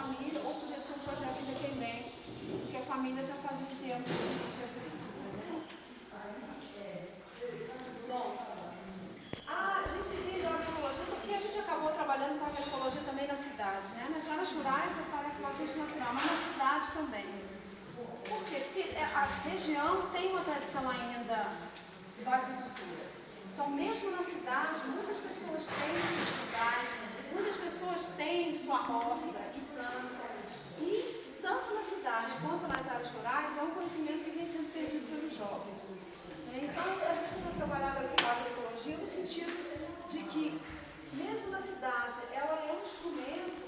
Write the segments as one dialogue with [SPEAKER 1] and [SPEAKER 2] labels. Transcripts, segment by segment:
[SPEAKER 1] família ou podia ser um projeto independente, porque a família já fazia tempo. Bom, a gente diz a agroecologia porque a gente acabou trabalhando com a agroecologia também na cidade, né? Nas áreas rurais parece bastante natural, mas na cidade também. Por quê? Porque a região tem uma tradição ainda da agricultura. Então, mesmo na cidade, muitas pessoas têm seus rurais, muitas pessoas têm sua roça e plantam. E, tanto na cidade quanto nas áreas rurais, é um conhecimento que vem sendo perdido pelos jovens. Então, a gente tem trabalhado aqui com a agroecologia no sentido de que, mesmo na cidade, ela é um instrumento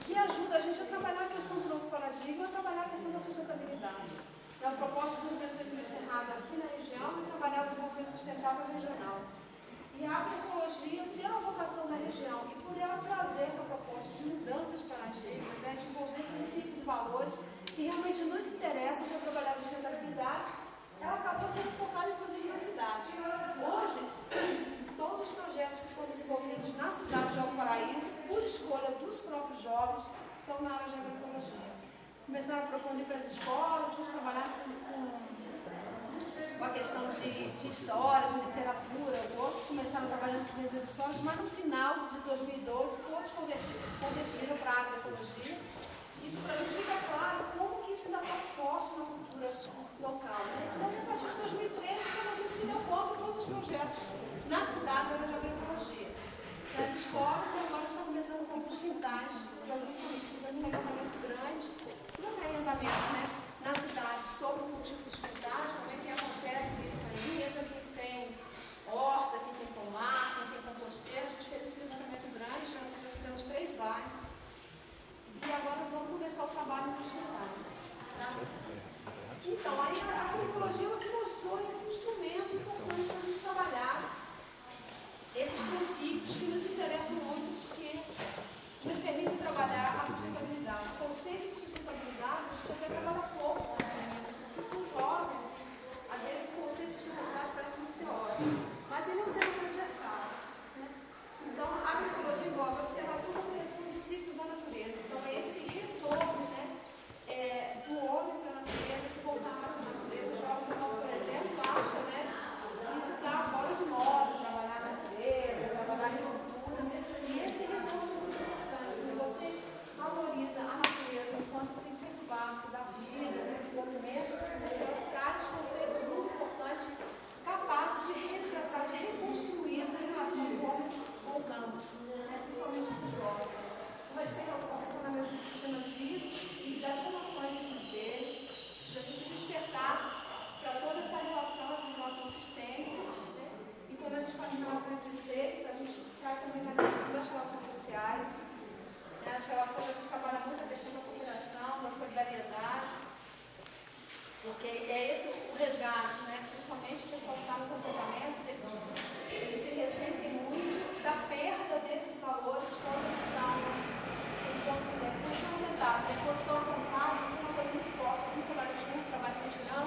[SPEAKER 1] que ajuda a gente a trabalhar a questão do novo paradigma, a trabalhar a questão da sustentabilidade. Então, a proposta do Centro de Pesquisa Cerrado aqui na região é trabalhar o desenvolvimento sustentável regional. E a agroecologia, pela vocação da região e por ela trazer essa proposta de mudanças de paradigmas, né, de envolver princípios e valores que realmente nos interessam para trabalhar a sustentabilidade, ela acabou sendo focada inclusive na cidade. Hoje, todos os projetos que são desenvolvidos na cidade de Valparaíso, por escolha dos próprios jovens, estão na área de agroecologia. Começaram a propor para as escolas, uns trabalharam com a questão de histórias, de literatura, outros começaram trabalhando com as histórias, mas no final de 2012, todos convertiram para a agroecologia. Isso para a gente fica claro como que isso ainda está forte na cultura local. Né? Então, a partir de 2013, quando a gente se deu conta de todos os projetos na cidade eram de agroecologia. Nas escolas, agora está começando com alguns quintais, que alguns estão em andamento grande, não é em andamento, né? Na cidade, sobre o cultivo dos quintais, como é que acontece isso aí, mesmo quem tem horta, quem tem pomar, quem tem composteiro, a gente fez esse levantamento grande, já fizemos 3 bairros. E agora nós vamos começar o trabalho nos quintais. Tá? Então, aí a agroecologia ela mostrou esse instrumento importante para a gente trabalhar esses princípios que nos interessam muito, porque nos permitem trabalhar a sustentabilidade. O conceito de sustentabilidade, a gente até trabalha pouco com as meninas, porque são jovens e, às vezes, o conceito de sustentabilidade parece muito teórico, mas ele é um tema transversal. Né? Então, a agroecologia envolve a observação da criação dos ciclos da natureza. Então, é esse retorno, né, do homem para a natureza, se voltar para a natureza. O jovem, por exemplo, acha, né, que isso está fora de moda, trabalhar na natureza, trabalhar em cultura. E esse retorno é muito importante. Quando você valoriza a natureza enquanto princípio básico da vida, né, do movimento, ela traz conceitos muito importantes, capazes de resgatar, de reconstruir essa relação do homem com o campo, né, principalmente com os jovens. O respeito ao funcionamento do sistema físico e das relações financeiras, para a gente despertar para toda essa relação entre os nossos sistemas, né? E quando a gente fala em relação entre os seres, a gente traz também na questão das relações sociais, né? As relações, a gente trabalha muito a questão da cooperação, da solidariedade, porque é esse o resgate, né? Principalmente o pessoal que está nos acampamentos, eles se ressentem muito da perda desses valores quando estão fundamentados. Quando estão acampados, tem uma coisa muito forte, um trabalho junto, trabalho mutirão,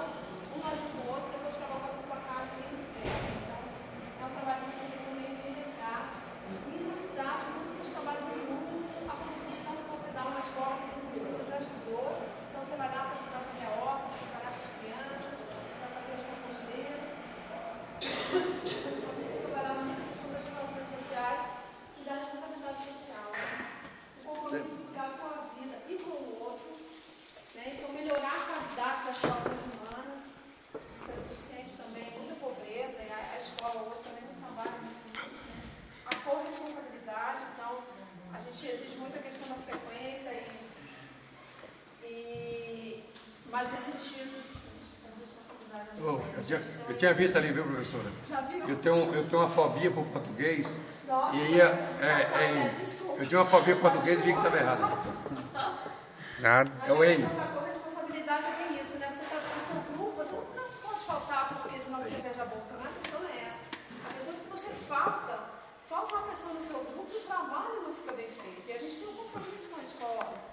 [SPEAKER 1] um ajuda o outro, depois cada um vai para sua casa e eles perdem. Então, é um trabalho que a gente também de resgate. E na cidade, muitos dos trabalhos muito a contribuição que você dá uma escola que você já estudou, então você vai lá para ajudar a fazer a horta, trabalhar com as crianças, para fazer as composteiras, trabalhar na questão das relações sociais e da responsabilidade social. O compromisso social com a vida e com o outro, né? Então melhorar a qualidade das relações humanas, a gente sente também muita pobreza, e a escola hoje também não trabalha muito nisso, né? A corresponsabilidade, então a gente exige muito a questão da frequência mas no sentido
[SPEAKER 2] eu tinha visto ali, viu, professora?
[SPEAKER 1] Já viu?
[SPEAKER 2] Eu tenho uma fobia por português.
[SPEAKER 1] Nossa,
[SPEAKER 2] E aí eu tinha uma fobia por português e vi que estava errado.
[SPEAKER 3] Nada.
[SPEAKER 2] É o N.
[SPEAKER 1] A corresponsabilidade é bem isso, né? Você está no seu grupo, você nunca pode faltar porque senão você perde a bolsa. Não é a questão é essa. A questão é que se você falta uma pessoa no seu grupo, o trabalho não fica bem feito. E a gente tem um compromisso com a escola.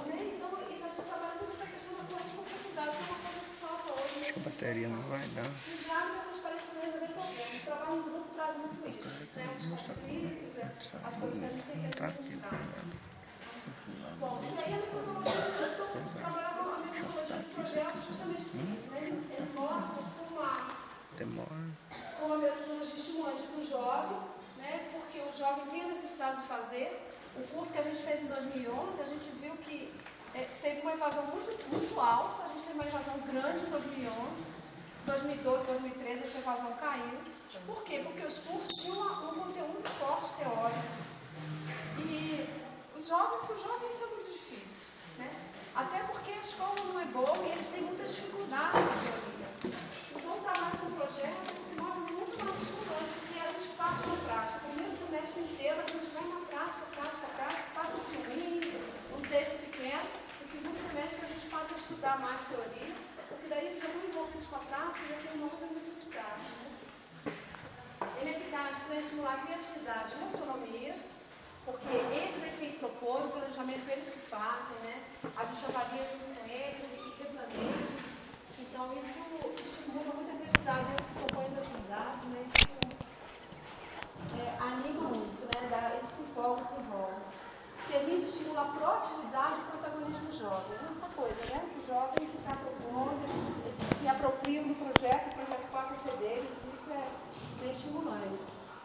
[SPEAKER 1] Né? Então, e nós trabalhamos muito essa questão da corresponsabilidade, que é uma coisa que falta hoje.
[SPEAKER 3] Acho que a bateria não vai dar.
[SPEAKER 1] E já me transparece para resolver problemas. O trabalho em grupo traz muito isso. Né? Os conflitos, as coisas que a gente tem que administrar. Bom, e aí
[SPEAKER 3] Demora.
[SPEAKER 1] como a metodologia estimulante para o jovem, né, porque o jovem tem a necessidade de fazer. O curso que a gente fez em 2011, a gente viu que teve uma evasão muito alta, a gente teve uma evasão grande em 2011, 2012, 2013, essa evasão caiu. Por quê? Porque os cursos tinham um conteúdo forte teórico. E para os jovens isso é muito difícil, né? Até porque a escola não é boa e eles têm muitas dificuldades na teoria. Então o trabalho com o projeto se mostra muito mais estimulante, porque a gente passa na prática. O primeiro semestre inteiro a gente vai na prática, passa um filminho, um texto pequeno. O segundo semestre a gente passa a estudar mais teoria, porque daí fica muito envolvido com a prática e já tem uma outra necessidade, né? Ele é eficaz para estimular a criatividade e a autonomia, porque eles é que tem que propor, o planejamento eles que fazem, né? A gente avalia junto com eles e replaneja. Então isso estimula muito a criatividade, eles que propõem as atividades, né? Isso anima muito, né? Dá esse empolga, se envolve. Permite estimular a proatividade e o protagonismo jovem. É essa coisa, né? Que o jovem que está propondo, se apropria do projeto, o projeto passa a ser dele, isso é estimulante.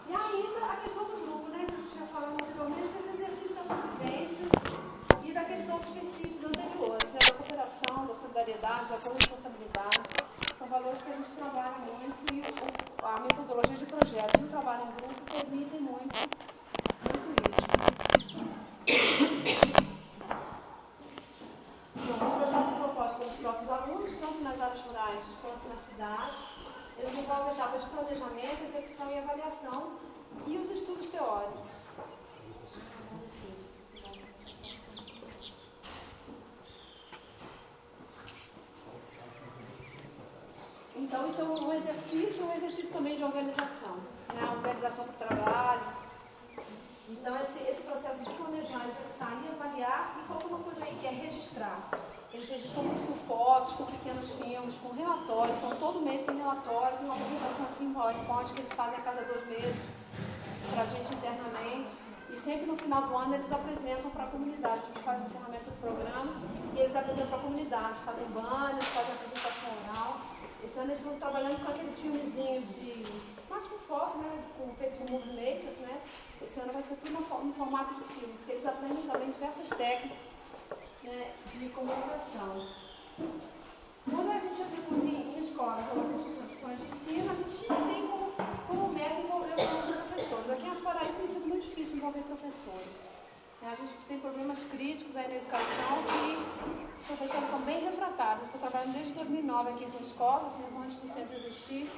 [SPEAKER 1] E ainda a questão do grupo, né? Que a gente já falou anteriormente, esse exercício da convivência e daqueles outros princípios anteriores, né? Da cooperação, da solidariedade, da corresponsabilidade. São valores que a gente trabalha muito e a metodologia de projetos e o trabalho em grupo permitem muito isso. Bom, os projetos são propostos pelos próprios alunos, tanto nas áreas rurais quanto na cidade. Eles envolvem etapas de planejamento, execução e avaliação e os estudos teóricos. Então, isso é um exercício também de organização, né? A organização do trabalho. Então, esse processo de planejar, executar e avaliar, e falta uma coisa aí que é registrar. Eles registram muito com fotos, com pequenos filmes, com relatórios. Então, todo mês tem relatórios, uma apresentação assim em PowerPoint que eles fazem a cada 2 meses para a gente internamente. E sempre no final do ano eles apresentam para a comunidade. A gente faz o encerramento do programa e eles apresentam para a comunidade. Fazem banners, fazem apresentação oral. Esse ano eles estão trabalhando com aqueles filmezinhos mais com foto, né? Feito com movie makers, né? Esse ano vai ser tudo no formato de filme, porque eles aprendem também diversas técnicas, né, de comunicação. Quando a gente executa em escolas ou nas instituições de ensino, a gente tem como meta envolver os professores. Aqui em Açoraí tem sido muito difícil envolver professores. A gente tem problemas críticos aí na educação que os professores são bem refratários. Estou trabalhando desde 2009 aqui com escolas, mesmo antes do centro existir.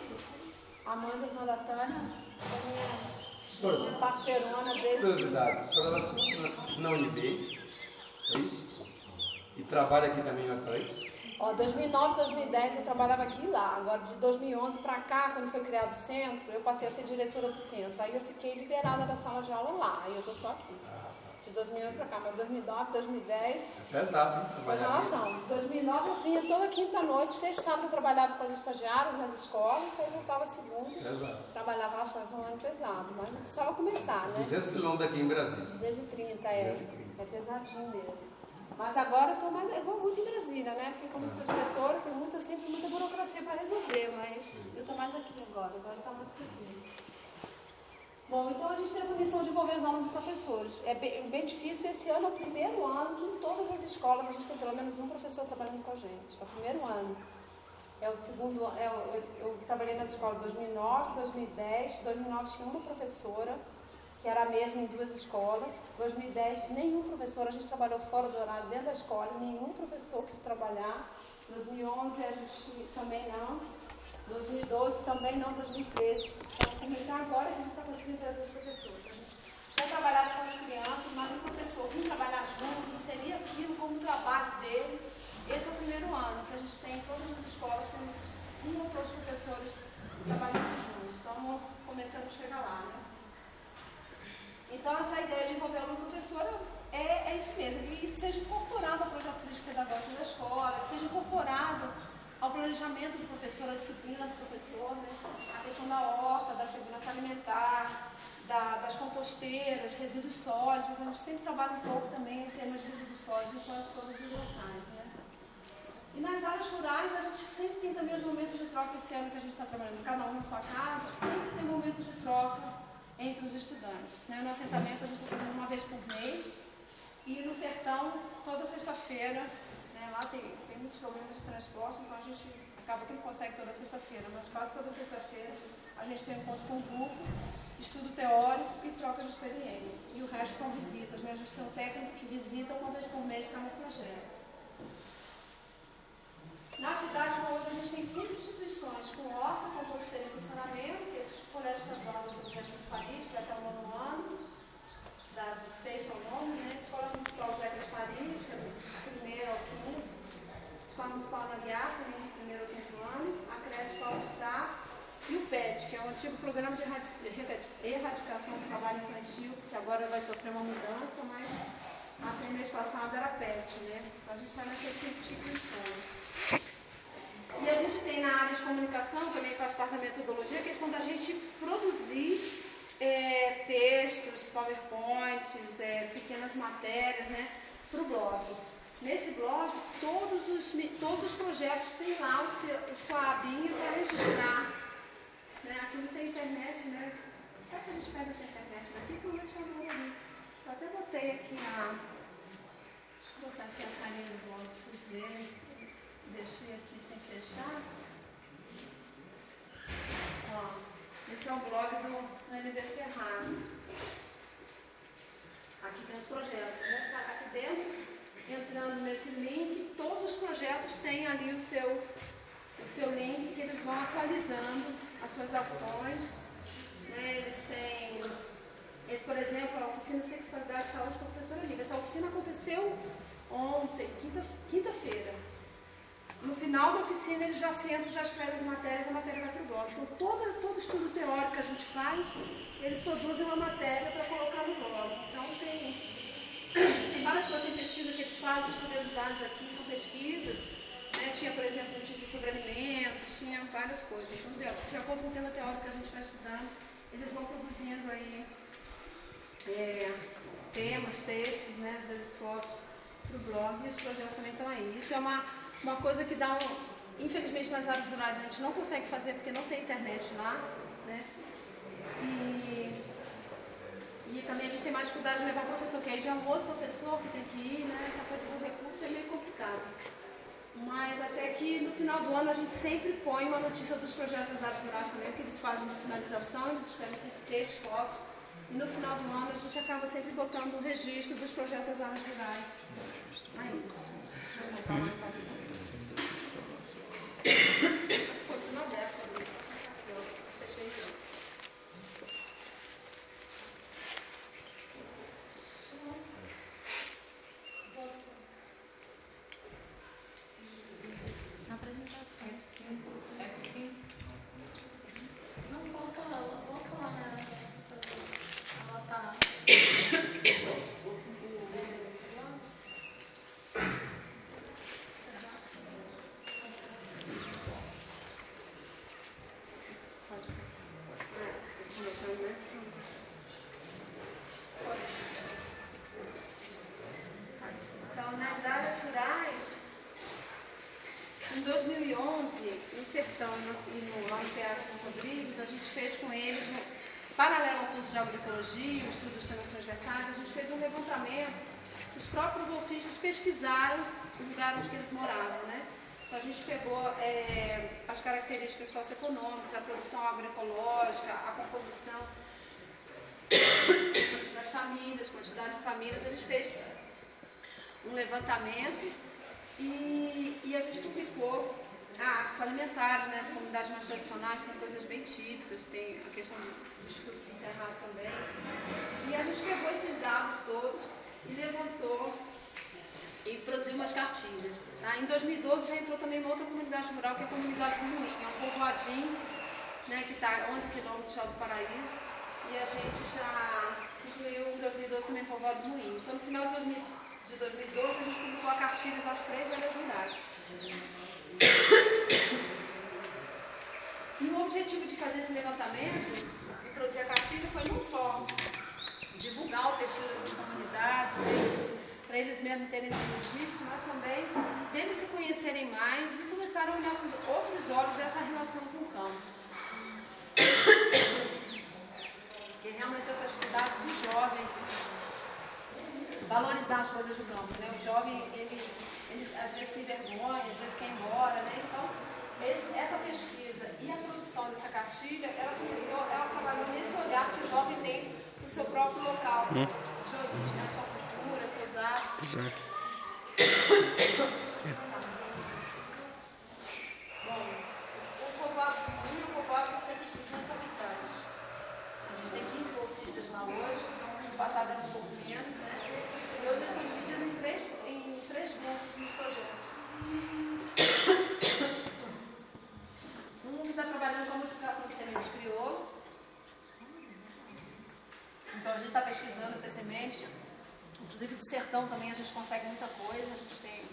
[SPEAKER 1] A Amanda, irmã da Tânia, é minha parceirona desde...
[SPEAKER 2] Curiosidade, a senhora na UNB, é isso? E trabalha aqui também em Açoraí?
[SPEAKER 1] 2009, 2010 eu trabalhava aqui e lá. Agora de 2011 para cá, quando foi criado o centro, eu passei a ser diretora do centro. Aí eu fiquei liberada da sala de aula lá, aí eu estou só aqui. De 2011 para cá, mas 2009, 2010...
[SPEAKER 2] É pesado, hein? Trabalhar aqui.
[SPEAKER 1] Em 2009 eu vinha toda quinta-noite, sexta eu trabalhava com as estagiárias nas escolas, aí voltava segunda, trabalhava lá, foi um ano pesado, mas não precisava começar, né?
[SPEAKER 2] 200 quilômetros daqui em Brasília.
[SPEAKER 1] 230, é pesadinho mesmo. Mas agora eu vou muito em Brasília, né? Porque como sou diretora, tem sempre muita burocracia para resolver, mas eu estou mais aqui agora está mais tranquilo. Bom, então a gente tem essa missão de envolver os alunos e professores. É bem difícil, esse ano é o primeiro ano que em todas as escolas a gente tem pelo menos um professor trabalhando com a gente. É o primeiro ano. É o segundo, eu trabalhei nas escolas 2009, 2010, 2009 tinha uma professora, que era a mesma em 2 escolas. 2010, nenhum professor, a gente trabalhou fora do horário dentro da escola, nenhum professor quis trabalhar. 2011 a gente também não. 2012 também não, 2013. Para começar agora que a gente está conseguindo trazer os professores. A gente já trabalhava com as crianças, mas o professor vir trabalhar junto, inserir aquilo como trabalho dele. Esse é o primeiro ano que a gente tem em todas as escolas, temos 1 ou 2 professores trabalhando juntos. Estamos começando a chegar lá, né? Então, essa ideia de envolver o professor é isso mesmo, que isso seja incorporado ao projeto político-pedagógico da escola, que seja incorporado ao planejamento do professor, à disciplina do professor, né? A questão da horta, da segurança alimentar, das composteiras, resíduos sólidos. A gente sempre trabalha um pouco também em temas de resíduos sólidos em todos os locais, né? E nas áreas rurais, a gente sempre tem também os momentos de troca esse ano que a gente está trabalhando, cada um na sua casa, sempre tem momentos de troca entre os estudantes. Né? No assentamento, a gente está fazendo uma vez por mês, e no sertão, toda sexta-feira, né? Lá tem muitos problemas de transporte, então a gente acaba que não consegue toda sexta-feira, mas quase toda sexta-feira a gente tem um encontro com o grupo, estudo teórico e troca de experiência. E o resto são visitas, né? A gente tem um técnico que visita uma vez por mês cada projeto. Na cidade, hoje, a gente tem 5 instituições com OSA, com todos terem funcionamento, que é esse colégio estadual do Projeto de Paris, que vai até o 9º ano, da 6º ao 9º, né? Escola Municipal Zeca de Paris, que é do 1º ao 5º, Escola Municipal Naguiá, também do 1º ao 5º ano, a creche Paulo Star e o PET, que é o antigo programa de erradicação do trabalho infantil, que agora vai sofrer uma mudança, mas até mês passado era PET, né? Então a gente está nessas 5 instituições. E a gente tem na área de comunicação, também faz parte da metodologia, a questão da gente produzir textos, powerpoints, pequenas matérias, né, para o blog. Nesse blog, todos os projetos têm lá sua abinha para registrar. Né? Aqui não tem internet, né? Será que a gente pega essa internet daqui? Que eu vou te mandar ali. Eu até botei aqui vou botar aqui a carinha do blog para vocês verem. Deixei aqui sem fechar. Ó, esse é o blog do NB Ferrari. Aqui tem os projetos. Aqui dentro, entrando nesse link, todos os projetos têm ali o seu link, que eles vão atualizando as suas ações. Né? Eles têm, por exemplo, a oficina de sexualidade e saúde com a professora Lívia. Essa oficina aconteceu ontem, quinta-feira. No final da oficina, eles já sentam, já escrevem as matérias, a matéria vai para o blog. Então, todo estudo teórico que a gente faz, eles produzem uma matéria para colocar no blog. Então, tem várias coisas, tem pesquisa que eles fazem, as curiosidades aqui são pesquisas. Né? Tinha, por exemplo, notícias sobre alimentos, tinha várias coisas. Então, de acordo com o tema teórico que a gente vai estudando, eles vão produzindo aí temas, textos, né? Às vezes fotos para o blog, e os projetos também estão aí. Isso é uma coisa que dá infelizmente nas áreas rurais a gente não consegue fazer porque não tem internet lá, né? E também a gente tem mais dificuldade de levar o professor, que aí já é um outro professor que tem que ir, né? Essa coisa do recurso é meio complicado. Mas até que no final do ano a gente sempre põe uma notícia dos projetos das áreas rurais também, que eles fazem de finalização, eles escrevem textos, fotos, e no final do ano a gente acaba sempre botando o registro dos projetos das áreas rurais. Aí, continua aberto ali. Fechei isso. Então, nas áreas rurais, em 2011, no Sertão e lá no Teatro São Rodrigues, a gente fez com eles, paralelo ao curso de agroecologia, o estudo dos temas transversais, a gente fez um levantamento. Os próprios bolsistas pesquisaram o lugar onde eles moravam, né? Então, a gente pegou as características socioeconômicas, a produção agroecológica, a composição das famílias, quantidade de famílias. A gente fez um levantamento e a gente publicou hábitos alimentares, né? As comunidades mais tradicionais têm coisas bem típicas, tem a questão do Instituto do Cerrado também. E a gente pegou esses dados todos e levantou e produziu umas cartilhas. Tá? Em 2012 já entrou também uma outra comunidade rural, que é a comunidade do Moinho, é um povoadinho, né, que está a 11 quilômetros do Alto Paraíso, e a gente já incluiu em 2012 também o povoado do Moinho. Então, no final de 2012, a gente publicou a cartilha das 3 áreas rurais. E o objetivo de fazer esse levantamento, de produzir a cartilha, foi não só divulgar o perfil das comunidades, né, para eles mesmos terem sido vistos, mas também deles se conhecerem mais e começaram a olhar com outros olhos essa relação com o campo. Porque realmente essa atividade do jovem, valorizar as coisas do campo, né? O jovem, ele às vezes se envergonha, às vezes quer ir embora, né? Então, essa pesquisa e a produção dessa cartilha, ela trabalhou nesse olhar que o jovem tem no seu próprio local, sua origem, a sua cultura, seus hábitos. Bom, o povoado comum é um povoado de cerca de 200 habitantes. A gente tem 15 bolsistas lá hoje, no passado era um pouco menos, né? E hoje eles estão divididos em três grupos nos projetos. Um que está trabalhando com a multiplicação de sementes crioulos. Então a gente está pesquisando essas sementes. Inclusive do sertão também a gente consegue muita coisa. A gente tem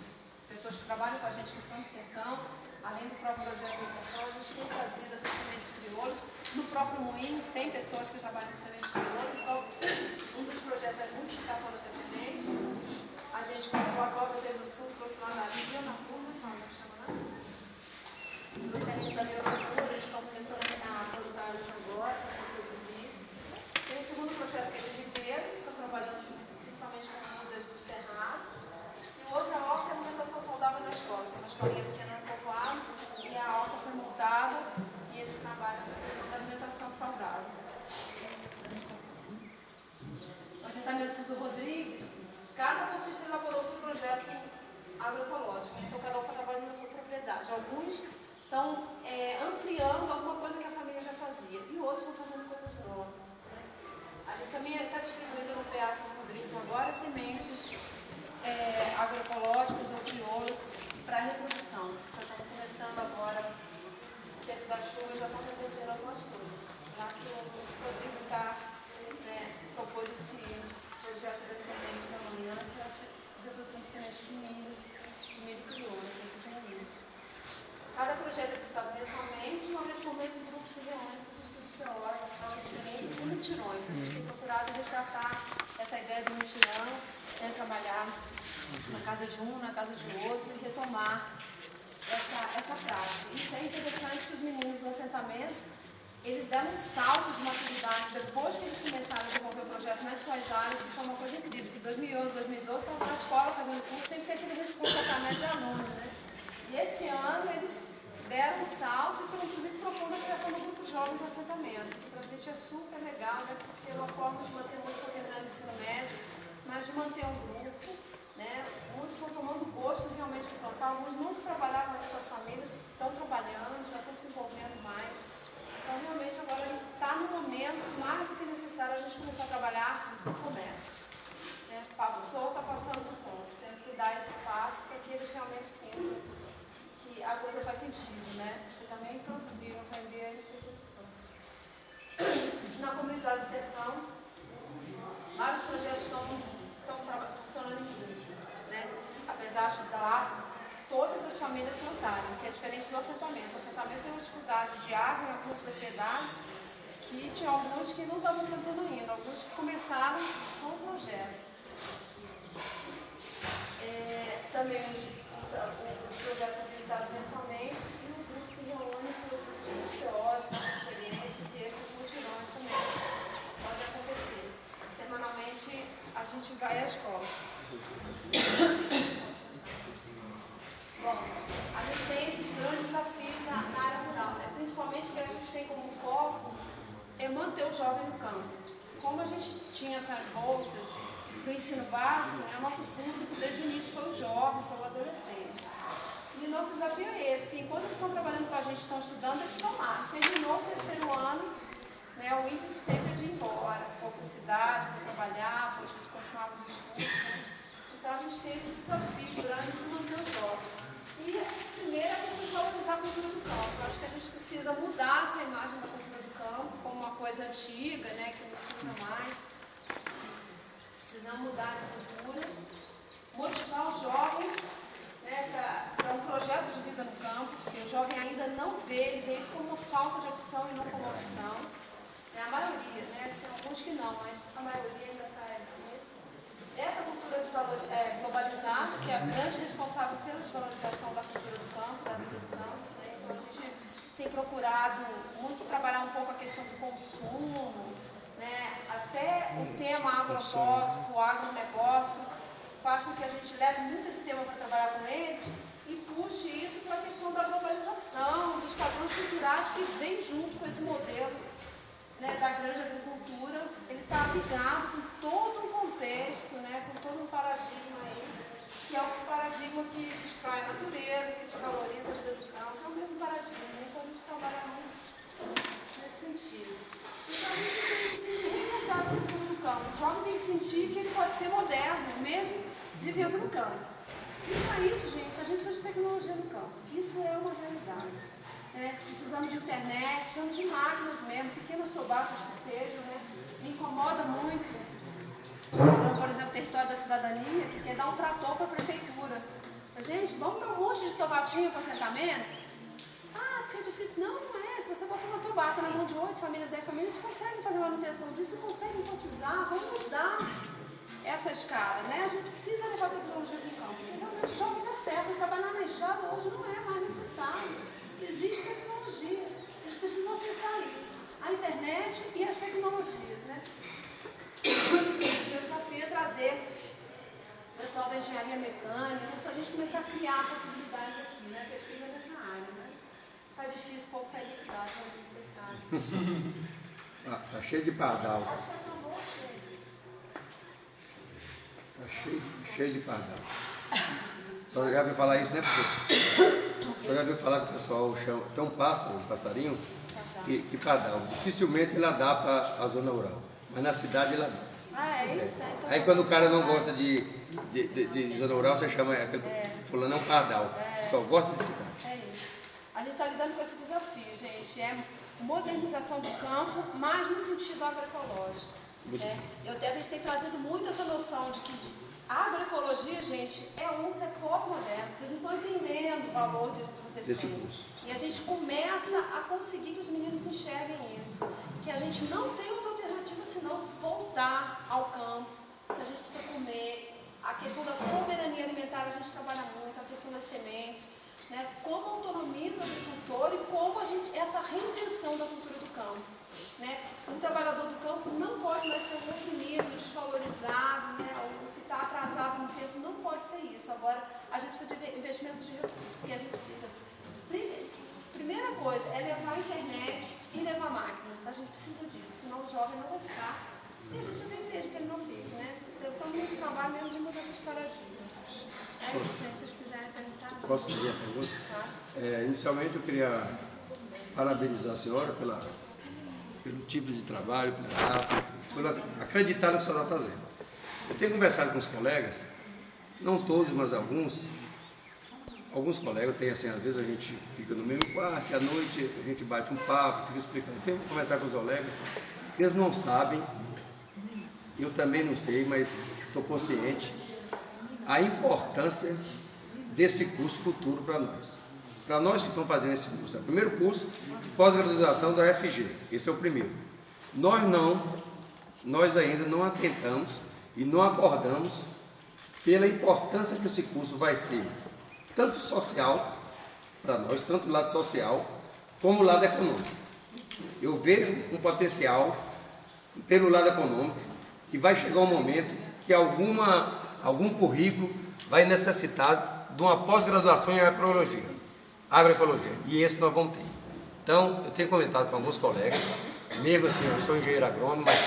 [SPEAKER 1] pessoas que trabalham com a gente que são do sertão. Além do próprio projeto do sertão, a gente tem trazido essas sementes crioulos. No próprio moinho tem pessoas que trabalham com sementes crioulos. Então, um dos projetos é a multiplicação dessas sementes. A gente, como a Cláudia teve no sul, trouxe lá na Rio, na turma, não chama nada. Os sementes da biocultura, eles estão começando a produzir isso agora, para produzir. Tem o segundo projeto que é de Ribeiro, que está trabalhando principalmente com mudas do Cerrado. E o outro é a horta e alimentação saudável na escola. Tem uma escolinha pequena no povoado e a horta foi montada e eles trabalham com a questão da alimentação saudável. A gente está no Instituto Rodrigues, cada bolsista elaborou seu projeto agroecológico, então cada um está trabalhando na sua propriedade. Alguns estão ampliando alguma coisa que a família já fazia e outros estão fazendo coisas novas. Né? A gente também está distribuindo no PA Rodrigues agora sementes agroecológicas ou crioulas para reprodução. Já estamos começando agora, tempo da chuva, já estão reproduzindo algumas coisas. Já que o Rodrigo está propôs esse projeto da semente da manhã, que é a reprodução de sementes de milho crioulo, Cada projeto é visitado mensalmente, uma vez por mês o grupo se reúne com os estudos teóricos, aulas diferentes e mutirões. A gente tem procurado resgatar essa ideia do mutirão, trabalhar na casa de um, na casa de outro e retomar essa prática. Isso é interessante que os meninos do assentamento, eles deram um salto de maturidade depois que eles começaram a desenvolver o projeto nas suas áreas, que foi uma coisa incrível. Em 2011, 2012, estavam na escola fazendo curso, sempre tem aquele comportamento de aluno, né? E esse ano eles deram um salto e estão inclusive propondo a criação do grupo jovem do assentamento, que para a gente é super legal, né? Porque é uma forma de manter muitos terminando o ensino médio, mas de manter um grupo, né? Muitos estão tomando gosto realmente de plantar, alguns não trabalhavam com as famílias, estão trabalhando, já estão se envolvendo mais. Então realmente agora a gente está no momento mais do que necessário a gente começar a trabalhar no comércio. Né? Passou, está passando do ponto. Temos que dar esse passo para que eles realmente sintam que a coisa faz sentido, né? Porque também é impossível aprender a reprodução. Na comunidade do sertão, vários projetos estão funcionando em grupo, né? Apesar de lá todas as famílias plantarem, que é diferente do assentamento. O assentamento tem uma dificuldade de água em algumas propriedades, que tinha alguns que não estavam plantando ainda, alguns que começaram com o projeto. Também os projetos são visitados mensalmente e o grupo se reúne para os estudos teóricos, experiências e esses mutirões também podem acontecer. Semanalmente a gente vai à escola. Bom, a gente tem esses grandes desafios na área rural, né? Principalmente que a gente tem como foco manter o jovem no campo. Como a gente tinha essas bolsas para o ensino básico, né, o nosso público desde o início foi o jovem, foi o adolescente. E o nosso desafio é esse, que enquanto eles estão trabalhando com a gente, estão estudando, eles estão lá. Terminou o terceiro ano, né, o índice sempre é de ir embora, for para a cidade, para trabalhar, para continuar os estudos. Né? Então a gente tem esse desafio grande de manter o jovem. E primeiro é preciso valorizar a cultura do campo. Eu acho que a gente precisa mudar essa imagem da cultura do campo como uma coisa antiga, né, que não se usa mais. Precisamos mudar essa cultura, motivar o jovem, né, para um projeto de vida no campo, porque o jovem ainda não vê, ele vê isso como uma falta de opção e não como opção. A maioria, né, tem alguns que não, mas a maioria ainda está nesse. Essa cultura cultura globalizada, que é a grande responsável pela desvalorização da cultura do campo, da vida do campo. Né? Então, a gente tem procurado muito trabalhar um pouco a questão do consumo, né? Até o tema agrotóxico, o agronegócio, faz com que a gente leve muito esse tema para trabalhar com eles e puxe isso para a questão da globalização, dos padrões culturais que vem junto com esse modelo, né, da grande agricultura. Ele está ligado com todo um contexto, né, com todo um paradigma aí, que é o paradigma que destrói a natureza, que desvaloriza a vida do campo. É o mesmo paradigma, então a gente trabalha muito nesse sentido. Então a gente tem que reinventar a cultura do campo. O jovem tem que sentir que ele pode ser moderno, mesmo vivendo no campo. E para isso, gente, a gente precisa de tecnologia no campo. Isso é uma realidade. Precisamos de internet, precisamos de máquinas mesmo, pequenas tobatas que sejam, né? Me incomoda muito, por exemplo, ter história da cidadania, que é dar um trator para a prefeitura. Gente, vamos dar um monte de tobatinha para assentamento? Ah, porque é difícil. Não, não é. Se você botar uma tobata na mão de 8 famílias, 10 famílias, eles conseguem fazer manutenção disso, conseguem cotizar, vamos dar essa escala, né? A gente precisa levar a tecnologia para o campo. Porque realmente o jovem está certo, trabalhar na estrada hoje não é mais necessário. Existe tecnologia, a gente precisa acessar isso. A internet e as tecnologias, né? O desafio é trazer o pessoal da engenharia mecânica, para a gente começar a criar possibilidades aqui, né? Pesquisa nessa área, mas está difícil o povo sair da cidade, é complicado.
[SPEAKER 2] Tá cheio de pardal.
[SPEAKER 1] Acho que acabou, gente.
[SPEAKER 2] Tá cheio de pardal. Só já viu falar isso, né, professor? Só já viu falar que o pessoal chama, tem um pássaro, um passarinho, que pardal. Dificilmente ele adapta à zona rural, mas na cidade ele adapta.
[SPEAKER 1] Ah, é isso? Então,
[SPEAKER 2] aí quando o cara não gosta de zona rural, você chama aquele fulano é um pardal. Só gosta de cidade.
[SPEAKER 1] É isso. A gente está lidando com esse desafio, gente. É modernização do campo, mas no sentido agroecológico. A gente tem trazido muito essa noção de que a agroecologia, gente, é pós-moderno. Vocês não estão entendendo o valor disso que vocês têm.
[SPEAKER 2] Curso.
[SPEAKER 1] E a gente começa a conseguir que os meninos enxerguem isso. Que a gente não tem outra alternativa senão voltar ao campo, que a gente precisa comer. A questão da soberania alimentar a gente trabalha muito, a questão das sementes, né? Como autonomia do agricultor e como essa reinvenção da cultura do campo. Né? Um trabalhador do campo não pode mais ser oprimido, desvalorizado, né? O que está atrasado no tempo não pode ser isso. Agora, a gente precisa de investimentos de recursos, porque a gente precisa. Primeira coisa é levar a internet e levar máquinas. A gente precisa disso, senão o jovem não vai ficar. E a gente nem veja que ele não fique, né? Então, muito trabalho mesmo de mudança de paradigmas. É isso, gente, se vocês quiserem perguntar.
[SPEAKER 2] Posso fazer a pergunta?
[SPEAKER 1] Tá.
[SPEAKER 2] Inicialmente, eu queria parabenizar a senhora pelo tipo de trabalho, por acreditar no que a senhora está fazendo. Eu tenho conversado com os colegas, não todos, mas alguns colegas têm assim, às vezes a gente fica no mesmo quarto, e à noite a gente bate um papo, fica explicando. Eu tenho que conversar com os colegas, eles não sabem, eu também não sei, mas estou consciente, a importância desse curso futuro para nós. Para nós que estamos fazendo esse curso, é o primeiro curso de pós-graduação da UFG, esse é o primeiro. Nós ainda não atentamos e não acordamos pela importância que esse curso vai ser, tanto social, para nós, tanto o lado social, como o lado econômico. Eu vejo um potencial, pelo lado econômico, que vai chegar um momento que algum currículo vai necessitar de uma pós-graduação em agroecologia, e esse nós vamos ter. Então, eu tenho comentado com alguns colegas, mesmo assim, eu sou engenheiro agrônomo, mas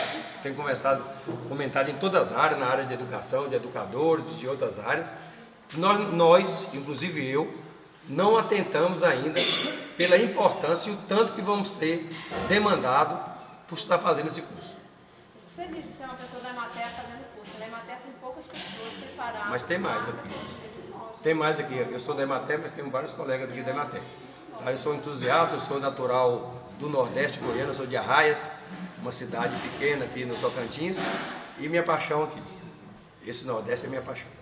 [SPEAKER 2] tenho comentado em todas as áreas, na área de educação, de educadores, de outras áreas. Nós, inclusive eu, não atentamos ainda pela importância e o tanto que vamos ser demandados por estar fazendo esse curso.
[SPEAKER 1] Feliz de ser uma pessoa da Emater fazendo curso. Na Emater tem poucas pessoas preparadas.
[SPEAKER 2] Mas tem mais aqui. Tem mais aqui. Eu sou da Emater, mas tenho vários colegas aqui da Emater. Eu sou entusiasta, eu sou natural do Nordeste goiano, eu sou de Arraias, uma cidade pequena aqui no Tocantins, e minha paixão aqui. Esse Nordeste é minha paixão.